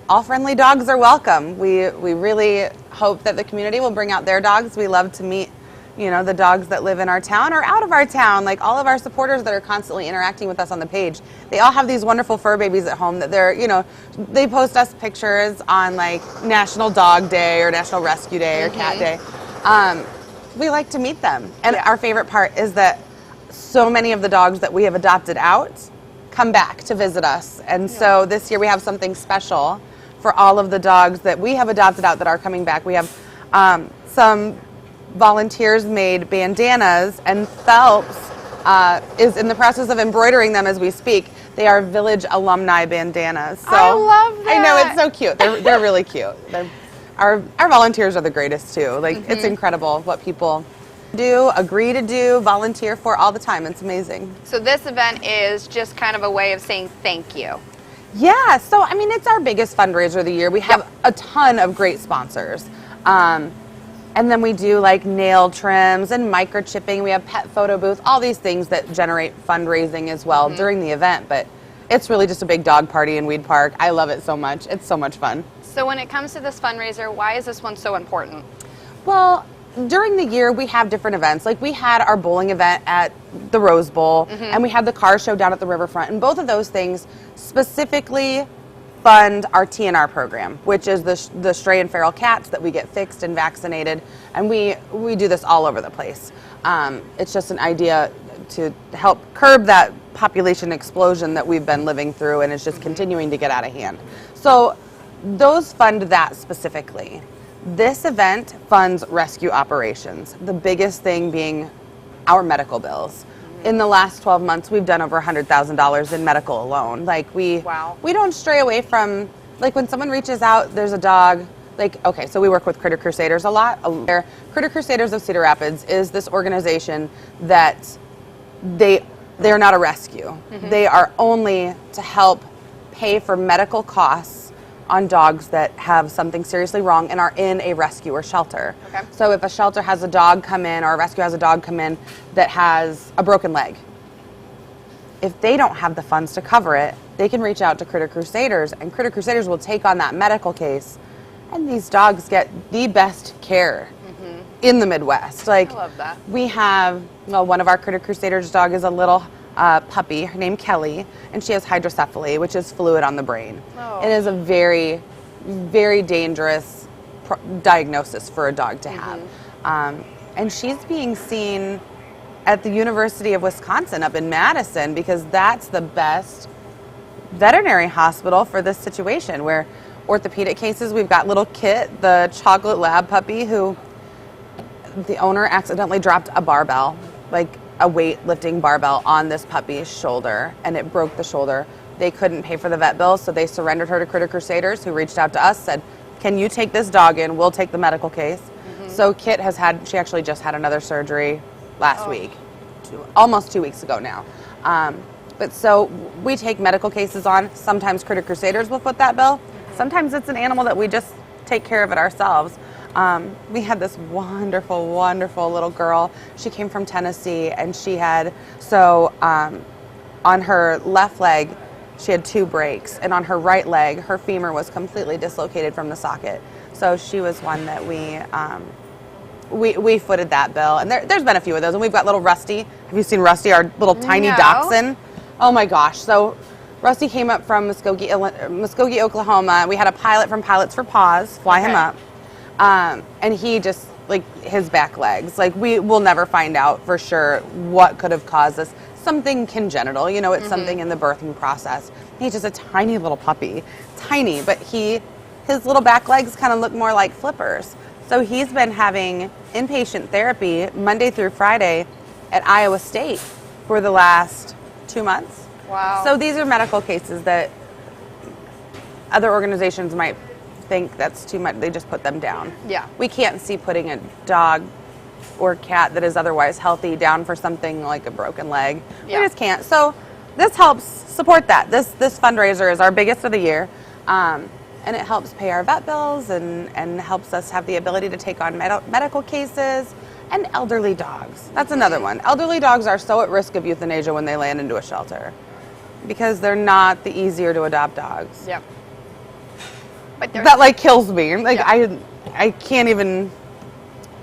All friendly dogs are welcome. We really hope that the community will bring out their dogs. We love to meet, you know, the dogs that live in our town or out of our town. Like all of our supporters that are constantly interacting with us on the page, they all have these wonderful fur babies at home that they're, you know, they post us pictures on like National Dog Day or National Rescue Day or Cat Day. We like to meet them. And our favorite part is that so many of the dogs that we have adopted out come back to visit us. And so this year we have something special for all of the dogs that we have adopted out that are coming back. We have some volunteers made bandanas, and Phelps is in the process of embroidering them as we speak. They are village alumni bandanas. So I love that. I know, it's so cute. They're really cute. Our volunteers are the greatest too. Like it's incredible what people do, agree to do, volunteer for all the time. It's amazing. So this event is just kind of a way of saying thank you. Yeah, so I mean, it's our biggest fundraiser of the year. We have a ton of great sponsors. And then we do like nail trims and microchipping. We have pet photo booth, all these things that generate fundraising as well during the event. But it's really just a big dog party in Weed Park. I love it so much. It's so much fun. So when it comes to this fundraiser, why is this one so important? Well, during the year, we have different events. Like we had our bowling event at the Rose Bowl, and we had the car show down at the riverfront. And both of those things specifically fund our TNR program, which is the stray and feral cats that we get fixed and vaccinated. And we do this all over the place. It's just an idea to help curb that population explosion that we've been living through, and it's just continuing to get out of hand. So those fund that specifically. This event funds rescue operations, the biggest thing being our medical bills. In the last 12 months, we've done over $100,000 in medical alone. Like we don't stray away from, like when someone reaches out, there's a dog, like, okay, so we work with Critter Crusaders a lot. Critter Crusaders of Cedar Rapids is this organization that they're not a rescue. They are only to help pay for medical costs on dogs that have something seriously wrong and are in a rescue or shelter. Okay. So if a shelter has a dog come in or a rescue has a dog come in that has a broken leg, if they don't have the funds to cover it, they can reach out to Critter Crusaders, and Critter Crusaders will take on that medical case, and these dogs get the best care in the Midwest. Like, I love that. We have, well, one of our Critter Crusaders dog is a little puppy named Kelly, and she has hydrocephaly, which is fluid on the brain. It is a very, very dangerous diagnosis for a dog to have. And she's being seen at the University of Wisconsin up in Madison, because that's the best veterinary hospital for this situation, where orthopedic cases, we've got little Kit, the chocolate lab puppy, who the owner accidentally dropped a barbell, like a weightlifting barbell, on this puppy's shoulder, and it broke the shoulder. They couldn't pay for the vet bill, so they surrendered her to Critter Crusaders, who reached out to us, said, can you take this dog in? We'll take the medical case. So Kit she actually just had another surgery last week, almost 2 weeks ago now. But so we take medical cases on. Sometimes Critter Crusaders will foot that bill. Sometimes it's an animal that we just take care of it ourselves. We had this wonderful, wonderful little girl. She came from Tennessee, and she had, on her left leg, she had 2 breaks, and on her right leg, her femur was completely dislocated from the socket. So she was one that we footed that bill. And there's been a few of those, and we've got little Rusty. Have you seen Rusty, our little tiny dachshund? Oh my gosh. So Rusty came up from Muskogee, Oklahoma. We had a pilot from Pilots for Paws fly him up. And he just, like, his back legs, like, we will never find out for sure what could have caused this. Something congenital, you know, it's something in the birthing process. He's just a tiny little puppy, tiny, but his little back legs kind of look more like flippers. So he's been having inpatient therapy Monday through Friday at Iowa State for the last 2 months. Wow. So these are medical cases that other organizations might think that's too much. They just put them down. Yeah. We can't see putting a dog or cat that is otherwise healthy down for something like a broken leg. Yeah. We just can't. So this helps support that. This fundraiser is our biggest of the year. And it helps pay our vet bills and helps us have the ability to take on medical cases and elderly dogs. That's another one. Elderly dogs are so at risk of euthanasia when they land into a shelter. because they're not the easier to adopt dogs. Yep. But that like kills me. Like I can't even.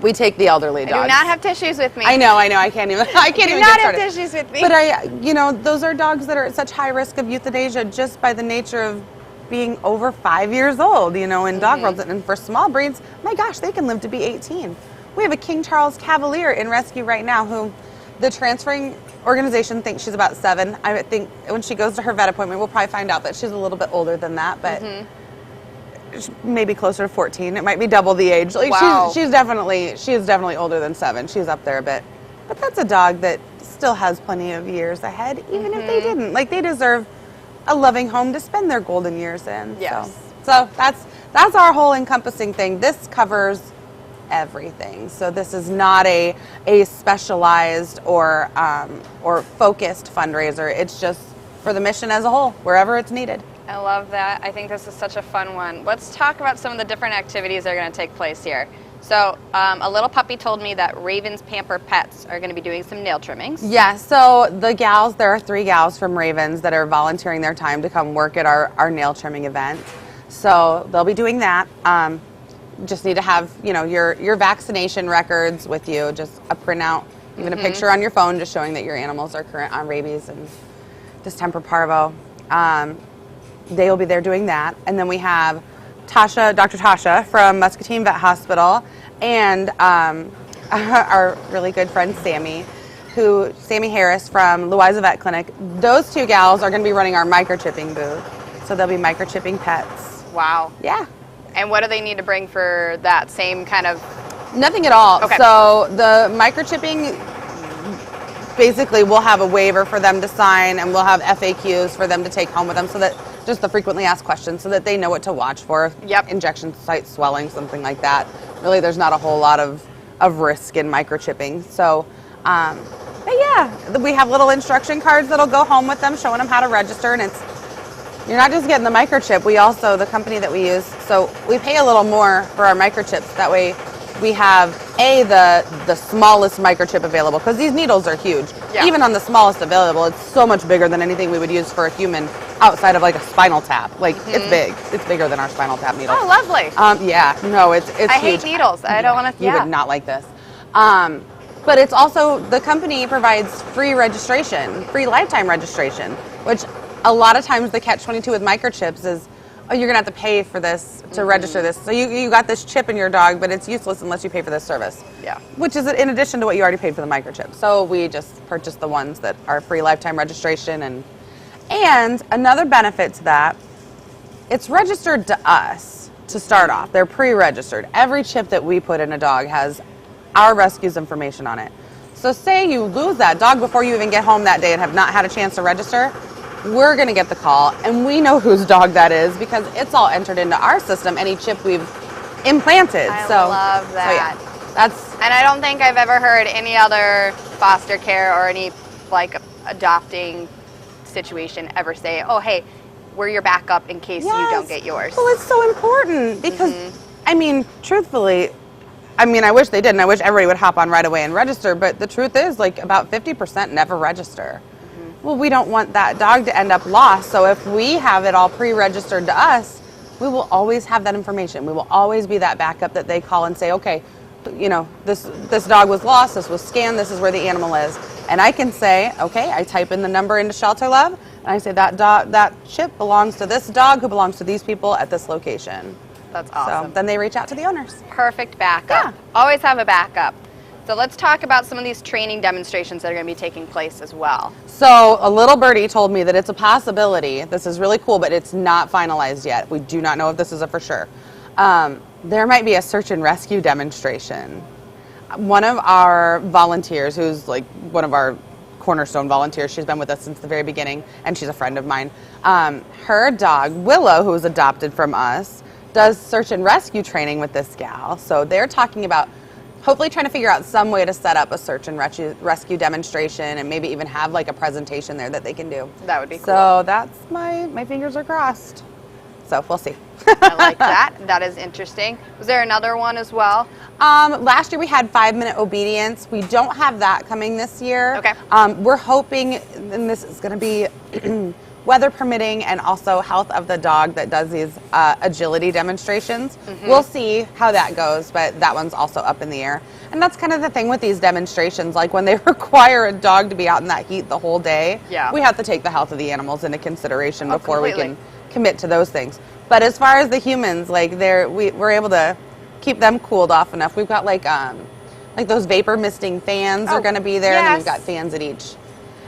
We take the elderly dogs. I do not have tissues with me. I know. I can't even. I can't even not get started. have tissues with me. But those are dogs that are at such high risk of euthanasia just by the nature of being over 5 years old. In dog world, and for small breeds, my gosh, they can live to be 18. We have a King Charles Cavalier in rescue right now, who the transferring organization thinks she's about 7. I think when she goes to her vet appointment, we'll probably find out that she's a little bit older than that, but. Maybe closer to 14. It might be double the age. Like wow. She is definitely older than 7. She's up there a bit. But that's a dog that still has plenty of years ahead, even if they didn't. Like, they deserve a loving home to spend their golden years in. Yes. So that's our whole encompassing thing. This covers everything. So this is not a specialized or focused fundraiser. It's just for the mission as a whole, wherever it's needed. I love that. I think this is such a fun one. Let's talk about some of the different activities that are going to take place here. So a little puppy told me that Ravens Pamper Pets are going to be doing some nail trimmings. Yeah, so there are 3 gals from Ravens that are volunteering their time to come work at our nail trimming event. So they'll be doing that. Just need to have, your vaccination records with you, just a printout, even a picture on your phone just showing that your animals are current on rabies and distemper parvo. They will be there doing that. And then we have Dr. Tasha from Muscatine Vet Hospital, and our really good friend Sammy Harris from Louisa Vet Clinic. Those 2 gals are going to be running our microchipping booth. So they'll be microchipping pets. Wow. Yeah. And what do they need to bring for that same kind of? Nothing at all. Okay. So the microchipping, basically we'll have a waiver for them to sign, and we'll have FAQs for them to take home with them, so that just the frequently asked questions, so that they know what to watch for. Yep. Injection site swelling, something like that. Really, there's not a whole lot of risk in microchipping. So, but yeah, we have little instruction cards that'll go home with them, showing them how to register, and you're not just getting the microchip. We also, the company that we use, so we pay a little more for our microchips. That way we have the smallest microchip available, because these needles are huge. Yeah. Even on the smallest available, it's so much bigger than anything we would use for a human outside of like a spinal tap. Like it's big. It's bigger than our spinal tap needle. Oh, lovely. Yeah, no, it's I huge. hate needles. I don't want to. You would not like this. But it's also, the company provides free registration, free lifetime registration, which a lot of times the catch-22 with microchips is, oh, you're going to have to pay for this to register this. So you got this chip in your dog, but it's useless unless you pay for this service. Yeah. Which is in addition to what you already paid for the microchip. So we just purchased the ones that are free lifetime registration. And another benefit to that, it's registered to us to start off. They're pre-registered. Every chip that we put in a dog has our rescue's information on it. So say you lose that dog before you even get home that day and have not had a chance to register, we're going to get the call, and we know whose dog that is because it's all entered into our system, any chip we've implanted. I love that. So yeah, that's. And I don't think I've ever heard any other foster care or any like adopting situation ever say, oh, hey, we're your backup in case you don't get yours. Well, it's so important because, I mean, truthfully, I wish they didn't. I wish everybody would hop on right away and register, but the truth is, like, about 50% never register. Well, we don't want that dog to end up lost, so if we have it all pre-registered to us, we will always have that information. We will always be that backup that they call and say, okay, you know, this dog was lost, this was scanned, this is where the animal is. And I can say, okay, I type in the number into Shelter Love, and I say that chip belongs to this dog who belongs to these people at this location. That's awesome. So then they reach out to the owners. Perfect backup. Yeah. Always have a backup. So let's talk about some of these training demonstrations that are going to be taking place as well. So a little birdie told me that it's a possibility. This is really cool, but it's not finalized yet. We do not know if this is a for sure. There might be a search and rescue demonstration. One of our volunteers, who's like one of our cornerstone volunteers, she's been with us since the very beginning, and she's a friend of mine. Her dog, Willow, who was adopted from us, does search and rescue training with this gal. So they're talking about hopefully trying to figure out some way to set up a search and rescue demonstration and maybe even have like a presentation there that they can do. That would be cool. So that's my fingers are crossed. So we'll see. I like that. That is interesting. Was there another one as well? Last year we had 5-minute obedience. We don't have that coming this year. Okay. We're hoping, and this is going to be weather permitting and also health of the dog that does these agility demonstrations. We'll see how that goes, but that one's also up in the air. And that's kind of the thing with these demonstrations, like when they require a dog to be out in that heat the whole day, we have to take the health of the animals into consideration before we can commit to those things. But as far as the humans, like we're able to keep them cooled off enough. We've got like those vapor misting fans are going to be there, and then we've got fans at each.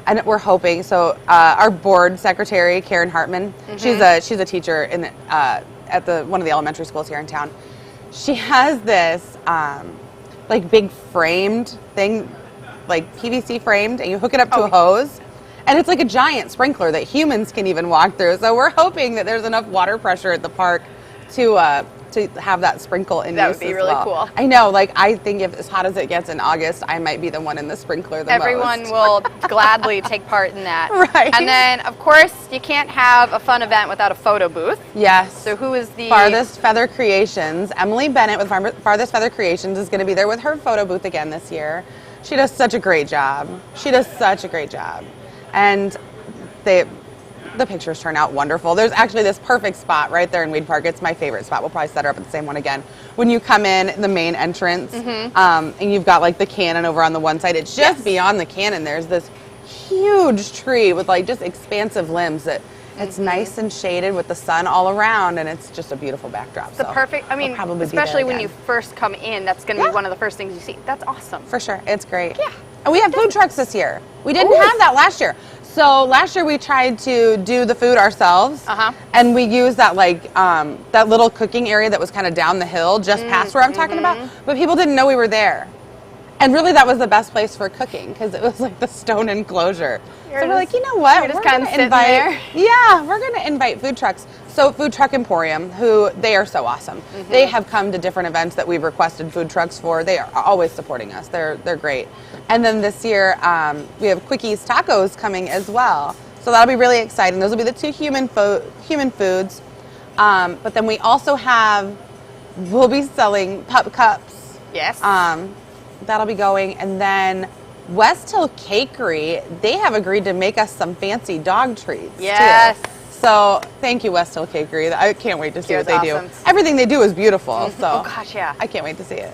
And we're hoping, so our board secretary, Karen Hartman, she's a teacher in at one of the elementary schools here in town. She has this like big framed thing, like PVC framed, and you hook it up to a hose, and it's like a giant sprinkler that humans can even walk through. So we're hoping that there's enough water pressure at the park to have that sprinkle in use. That would be really cool. I know, like I think if as hot as it gets in August, I might be the one in the sprinkler the Everyone most. will gladly take part in that. Right. And then, of course, you can't have a fun event without a photo booth. Yes. So who is the... Farthest Feather Creations. Emily Bennett with Farthest Feather Creations is going to be there with her photo booth again this year. She does such a great job. And the pictures turn out wonderful. There's actually this perfect spot right there in Weed Park. It's my favorite spot. We'll probably set her up at the same one again. When you come in the main entrance, and you've got like the cannon over on the one side, it's just beyond the cannon. There's this huge tree with like just expansive limbs that it's nice and shaded with the sun all around, and it's just a beautiful backdrop. It's the perfect, I mean, especially when you first come in, that's going to be one of the first things you see. That's awesome. For sure. It's great. Yeah. And we have food trucks this year. We didn't have that last year. So last year we tried to do the food ourselves, and we used that like that little cooking area that was kind of down the hill, just past where I'm talking about. But people didn't know we were there, and really that was the best place for cooking because it was like the stone enclosure. So we're like, you know what? We're just kind of sitting there. Yeah, we're going to invite food trucks. So Food Truck Emporium, who they are so awesome. They have come to different events that we've requested food trucks for. They are always supporting us. They're great. And then this year we have Quickies Tacos coming as well. So that'll be really exciting. Those will be the two human foods. But then we also we'll be selling pup cups. Yes. That'll be going. And then West Hill Cakery, they have agreed to make us some fancy dog treats. Yes. Too. So thank you, West Hill Cakery. I can't wait to see what they do. Everything they do is beautiful. So oh gosh, yeah. I can't wait to see it.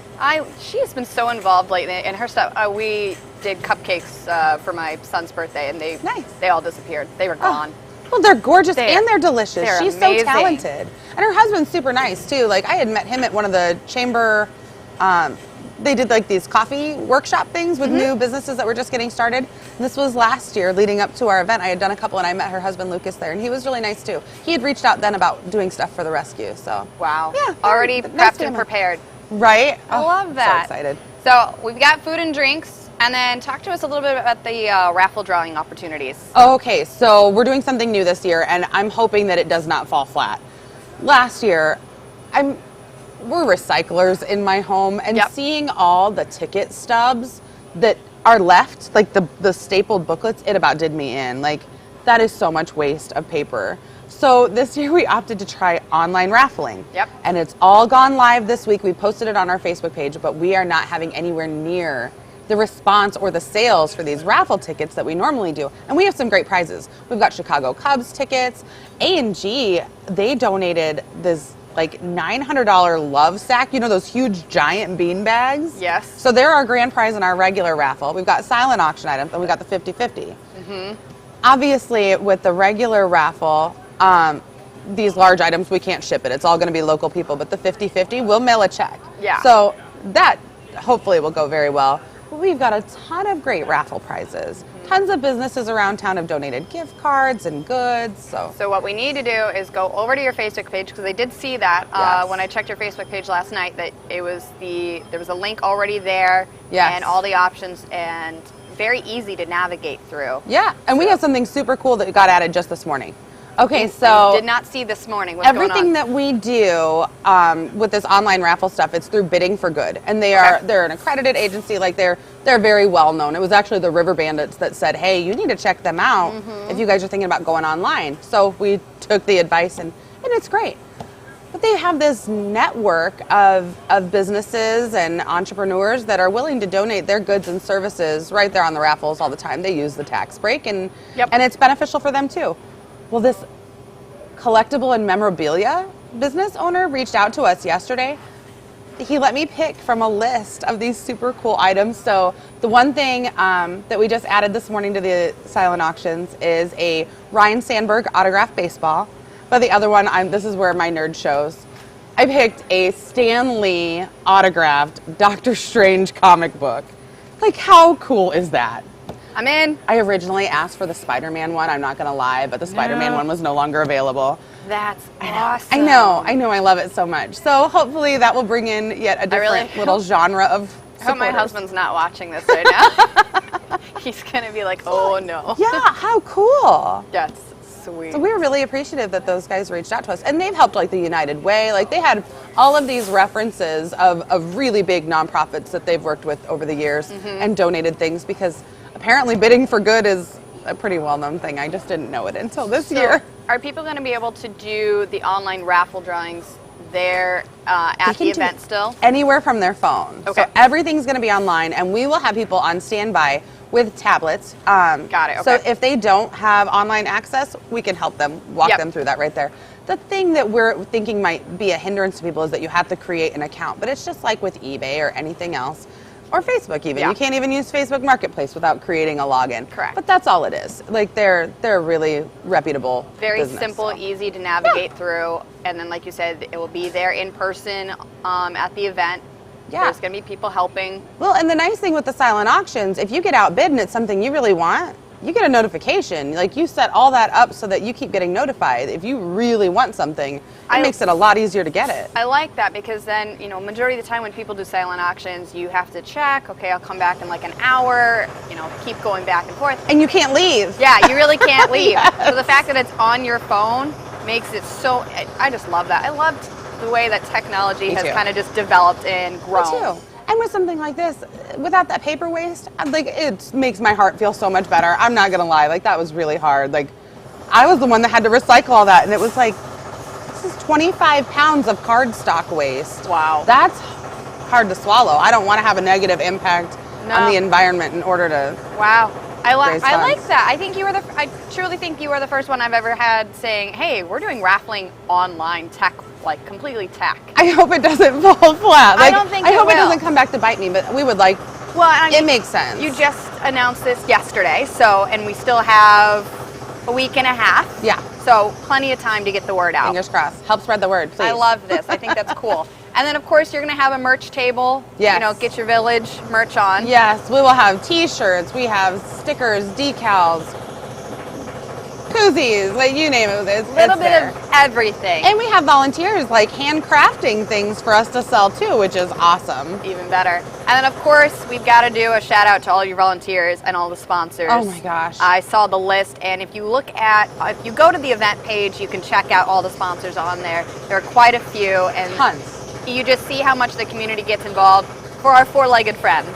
She has been so involved lately in her stuff. We did cupcakes for my son's birthday, and they all disappeared. They were gone. Well, they're gorgeous and they're delicious. She's amazing. So talented. And her husband's super nice too. Like I had met him at one of the chamber they did like these coffee workshop things with new businesses that were just getting started. And this was last year leading up to our event. I had done a couple and I met her husband Lucas there, and he was really nice too. He had reached out then about doing stuff for the rescue. So wow. Yeah. Already prepped and prepared. Right? I love that. So excited. So we've got food and drinks, and then talk to us a little bit about the raffle drawing opportunities. Okay, so we're doing something new this year, and I'm hoping that it does not fall flat. Last year, we're recyclers in my home, and seeing all the ticket stubs that are left, like the stapled booklets, it about did me in. Like, that is so much waste of paper. So this year we opted to try online raffling. Yep. And it's all gone live this week. We posted it on our Facebook page, but we are not having anywhere near the response or the sales for these raffle tickets that we normally do. And we have some great prizes. We've got Chicago Cubs tickets. A&G, they donated this like $900 love sack, you know, those huge giant bean bags? Yes. So they're our grand prize in our regular raffle. We've got silent auction items, and we've got the 50-50. Obviously, with the regular raffle, these large items, we can't ship it. It's all going to be local people, but the 50-50, we'll mail a check. Yeah. So that hopefully will go very well. We've got a ton of great raffle prizes. Tons of businesses around town have donated gift cards and goods. So what we need to do is go over to your Facebook page, because I did see that when I checked your Facebook page last night, that there was a link already there and all the options, and very easy to navigate through. Yeah, and we have something super cool that got added just this morning. Okay, so did not see this morning. What's everything going on? that we do with this online raffle stuff, it's through Bidding for Good, and they're an accredited agency. Like they're very well known. It was actually the River Bandits that said, "Hey, you need to check them out if you guys are thinking about going online." So we took the advice, and it's great. But they have this network of businesses and entrepreneurs that are willing to donate their goods and services right there on the raffles all the time. They use the tax break, and it's beneficial for them too. Well, this collectible and memorabilia business owner reached out to us yesterday. He let me pick from a list of these super cool items. So the one thing that we just added this morning to the silent auctions is a Ryan Sandberg autographed baseball. But the other one, this is where my nerd shows. I picked a Stan Lee autographed Doctor Strange comic book. Like, how cool is that? I'm in. I originally asked for the Spider-Man one, I'm not going to lie, but the Spider-Man one was no longer available. That's awesome. I know, I love it so much. So hopefully that will bring in yet a different little genre of supporters. I hope my husband's not watching this right now. He's going to be like, oh no. Yeah, how cool. That's sweet. So we were really appreciative that those guys reached out to us. And they've helped like the United Way. Like they had all of these references of really big nonprofits that they've worked with over the years and donated things because apparently bidding for good is a pretty well-known thing. I just didn't know it until this year. Are people going to be able to do the online raffle drawings there at the event still? Anywhere from their phone. Okay. So everything's going to be online, and we will have people on standby with tablets. Got it. Okay. So if they don't have online access, we can help them, walk them through that right there. The thing that we're thinking might be a hindrance to people is that you have to create an account, but it's just like with eBay or anything else. Or Facebook even. You can't even use Facebook Marketplace without creating a login. Correct. But that's all it is. Like they're really reputable. Very business, simple, easy to navigate through. And then like you said, it will be there in person at the event. Yeah. There's going to be people helping. Well, and the nice thing with the silent auctions, if you get outbid and it's something you really want, you get a notification. Like you set all that up so that you keep getting notified. If you really want something, it makes it a lot easier to get it. I like that because then, majority of the time when people do silent auctions, you have to check, okay, I'll come back in like an hour, keep going back and forth. And you can't leave. Yeah, you really can't leave. So the fact that it's on your phone makes it so, I just love that. I loved the way that technology has kind of just developed and grown. Me too. And with something like this, without that paper waste, like it makes my heart feel so much better. I'm not gonna lie, like that was really hard. Like I was the one that had to recycle all that, and it was like, this is 25 pounds of cardstock waste. Wow. That's hard to swallow. I don't want to have a negative impact on the environment in order to. Wow. I like that. I truly think you are the first one I've ever had saying, hey, we're doing raffling online tech. Like completely tech. I hope it doesn't fall flat. Like, I don't think I hope will. It doesn't come back to bite me, but we would like. Well, I mean, it makes sense. You just announced this yesterday, and we still have a week and a half. Yeah. So plenty of time to get the word out. Fingers crossed. Help spread the word, please. I love this. I think that's cool. And then of course you're going to have a merch table. Yes. Get your village merch on. Yes, we will have T-shirts. We have stickers, decals. Koozies, like you name it. It's little bit of everything. And we have volunteers like handcrafting things for us to sell too, which is awesome. Even better. And then of course we've got to do a shout out to all your volunteers and all the sponsors. Oh my gosh. I saw the list, and if you go to the event page, you can check out all the sponsors on there. There are quite a few, and tons. You just see how much the community gets involved for our four-legged friends.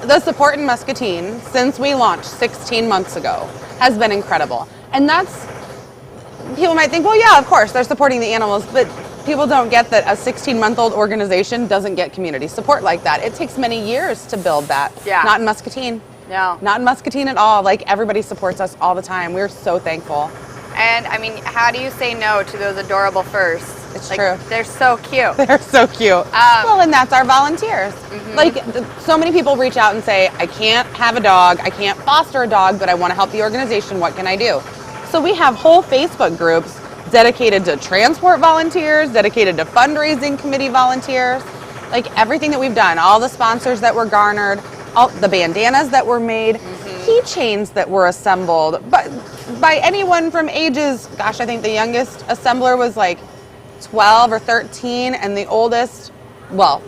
The support in Muscatine since we launched 16 months ago has been incredible. And people might think, well, yeah, of course, they're supporting the animals, but people don't get that a 16-month-old organization doesn't get community support like that. It takes many years to build that. Yeah. Not in Muscatine. No. Not in Muscatine at all. Like, everybody supports us all the time. We're so thankful. And, I mean, how do you say no to those adorable furs? It's true. They're so cute. They're so cute. Well, and that's our volunteers. Like, so many people reach out and say, I can't have a dog, I can't foster a dog, but I want to help the organization. What can I do? So we have whole Facebook groups dedicated to transport volunteers, dedicated to fundraising committee volunteers. Like, everything that we've done, all the sponsors that were garnered, all the bandanas that were made, keychains that were assembled, but by anyone from ages, gosh, I think the youngest assembler was like 12 or 13, and the oldest, well,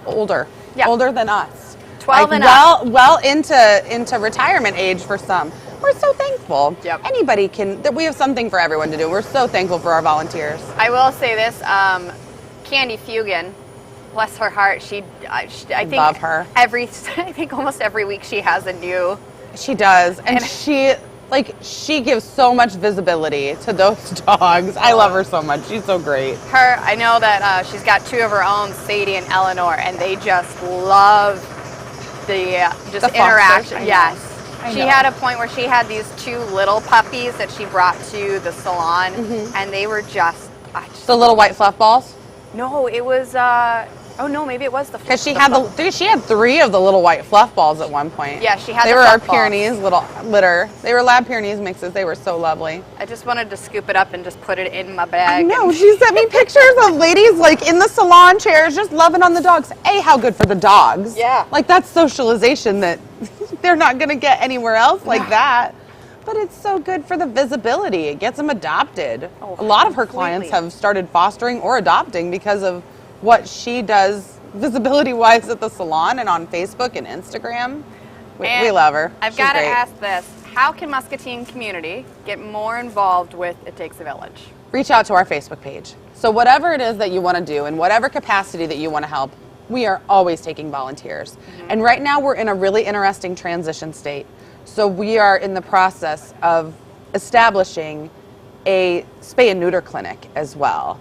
older than us. 12 and up. Well into retirement age for some. We're so thankful. Yep. Anybody we have something for everyone to do. We're so thankful for our volunteers. I will say this, Candy Fugan, bless her heart, I think love her. I think almost every week she has a new. She does, and she gives so much visibility to those dogs. I love her so much. She's so great. I know that she's got two of her own, Sadie and Eleanor, and they just love the interaction. Yes. She had a point where she had these 2 little puppies that she brought to the salon, and they were just the little white fluff balls. No, it was. Oh no, maybe it was the. Because she had she had 3 of the little white fluff balls at one point. Yeah, she had. They were our Pyrenees little litter. They were Lab Pyrenees mixes. They were so lovely. I just wanted to scoop it up and just put it in my bag. No, she sent me pictures of ladies like in the salon chairs just loving on the dogs. How good for the dogs. Yeah. Like that's socialization that they're not going to get anywhere else like that. But it's so good for the visibility. It gets them adopted. Oh, a lot of her clients have started fostering or adopting because of what she does visibility-wise at the salon and on Facebook and Instagram. We love her. I've got to ask this. How can Muscatine community get more involved with It Takes a Village? Reach out to our Facebook page. So whatever it is that you want to do in whatever capacity that you want to help, we are always taking volunteers. And right now we're in a really interesting transition state. So we are in the process of establishing a spay and neuter clinic as well.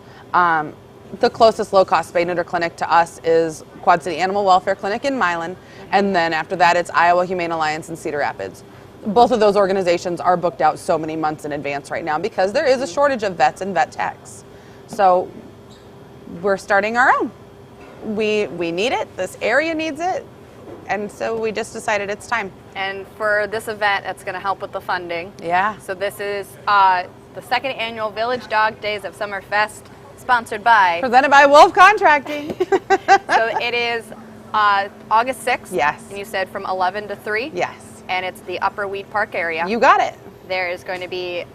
The closest low-cost spay neuter clinic to us is Quad City Animal Welfare Clinic in Milan, and then after that it's Iowa Humane Alliance in Cedar Rapids. Both of those organizations are booked out so many months in advance right now because there is a shortage of vets and vet techs. So we're starting our own. We need it, this area needs it, and so we just decided it's time. And for this event, it's going to help with the funding. Yeah. So this is the 2nd annual Village Dog Days of Summerfest, sponsored by... Presented by Wolf Contracting. So it is August 6th. Yes. And you said from 11 to 3? Yes. And it's the Upper Weed Park area. You got it. There is going to be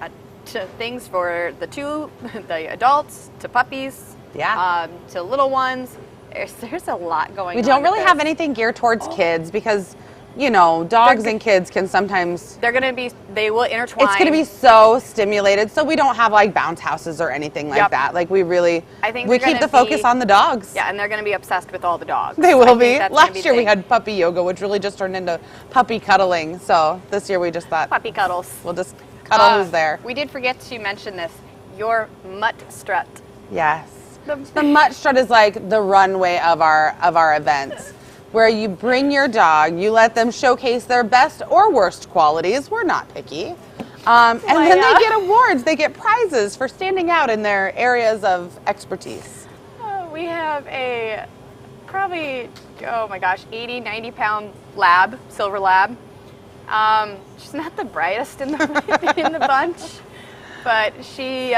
things for the adults, to puppies, to little ones. There's a lot going on. We don't really have anything geared towards kids because, you know, dogs and kids can sometimes... they will intertwine. It's going to be so stimulated, so we don't have like bounce houses or anything like that. Like we really, we keep the focus on the dogs. Yeah, and they're going to be obsessed with all the dogs. They will be. Last year we had puppy yoga, which really just turned into puppy cuddling. So this year we just thought... puppy cuddles. We'll just cuddle who's there. We did forget to mention this. Your Mutt Strut. Yes. The Mutt Strut is like the runway of our events, where you bring your dog, you let them showcase their best or worst qualities. We're not picky. And then they get awards. They get prizes for standing out in their areas of expertise. We have a probably, oh my gosh, 80, 90-pound lab, silver lab. She's not the brightest in the bunch, but she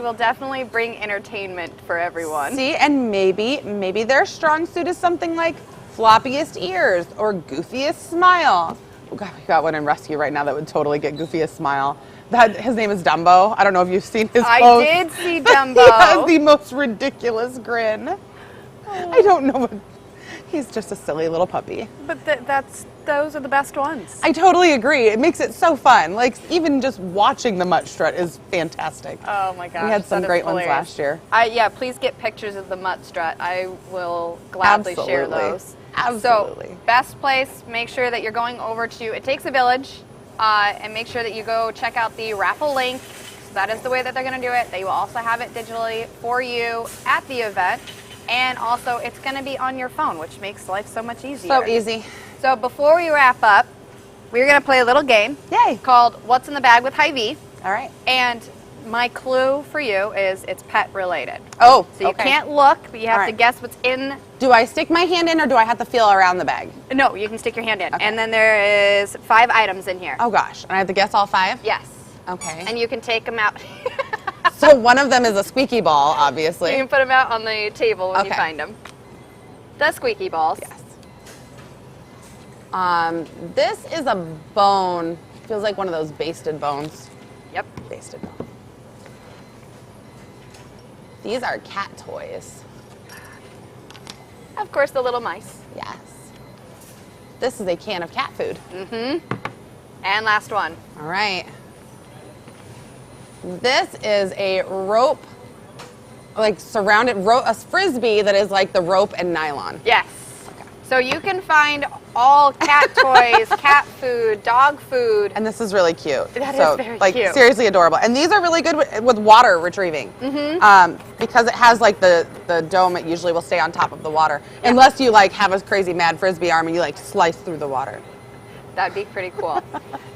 will definitely bring entertainment for everyone. See, and maybe their strong suit is something like floppiest ears or goofiest smile. Oh God, we got one in rescue right now that would totally get goofiest smile. His name is Dumbo. I don't know if you've seen his post. I did see Dumbo. He has the most ridiculous grin. I don't know what... He's just a silly little puppy. But those are the best ones. I totally agree. It makes it so fun. Like, even just watching the Mutt Strut is fantastic. Oh my gosh. We had some great ones last year. Yeah, please get pictures of the Mutt Strut. I will gladly share those. Absolutely. So, best place, make sure that you're going over to It Takes a Village, and make sure that you go check out the Raffle link. So that is the way that they're going to do it. They will also have it digitally for you at the event. And also, it's going to be on your phone, which makes life so much easier. So easy. So before we wrap up, we're going to play a little game. Yay. Called What's in the Bag with Hy-Vee. All right. And my clue for you is it's pet related. Oh, so you can't look, but you have to guess what's in. Do I stick my hand in or do I have to feel around the bag? No, you can stick your hand in. Okay. And then there is 5 items in here. Oh gosh, and I have to guess all 5? Yes. Okay. And you can take them out. So one of them is a squeaky ball, obviously. You can put them out on the table when you find them. The squeaky balls. Yes. This is a bone. Feels like one of those basted bones. Yep. Basted bone. These are cat toys. Of course, the little mice. Yes. This is a can of cat food. Mm-hmm. And last one. All right. This is a rope, like surrounded rope, a frisbee that is like the rope and nylon. Yes. Okay. So you can find all cat toys, cat food, dog food. And this is really cute. That is very cute. Seriously adorable. And these are really good with water retrieving. Mm-hmm. Because it has like the dome, it usually will stay on top of the water. Yeah. Unless you like have a crazy mad frisbee arm and you like slice through the water. That'd be pretty cool.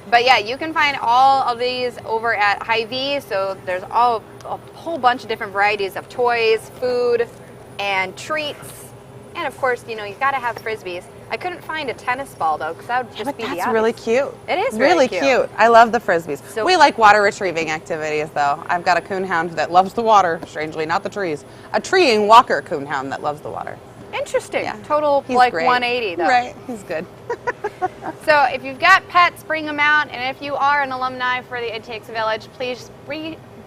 But yeah, you can find all of these over at Hy-Vee. So there's a whole bunch of different varieties of toys, food, and treats. And of course, you got to have Frisbees. I couldn't find a tennis ball though, because that would just be the That's really cute. It is really cute. I love the Frisbees. So, we like water retrieving activities though. I've got a coonhound that loves the water, strangely, not the trees. A treeing walker coonhound that loves the water. Interesting. Yeah. Total He's like great. 180 though. Right, he's good. So if you've got pets, bring them out. And if you are an alumni for the It Takes a Village, please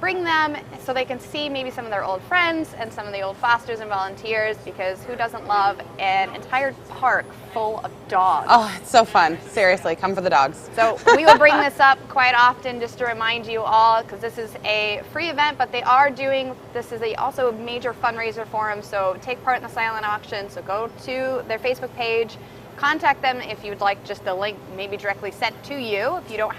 bring them so they can see maybe some of their old friends and some of the old fosters and volunteers, because who doesn't love an entire park full of dogs? Oh, it's so fun. Seriously, come for the dogs. So we will bring this up quite often just to remind you all, because this is a free event, but they are doing, this is also a major fundraiser for them, so take part in the silent auction. So go to their Facebook page, contact them if you'd like just a link maybe directly sent to you if you don't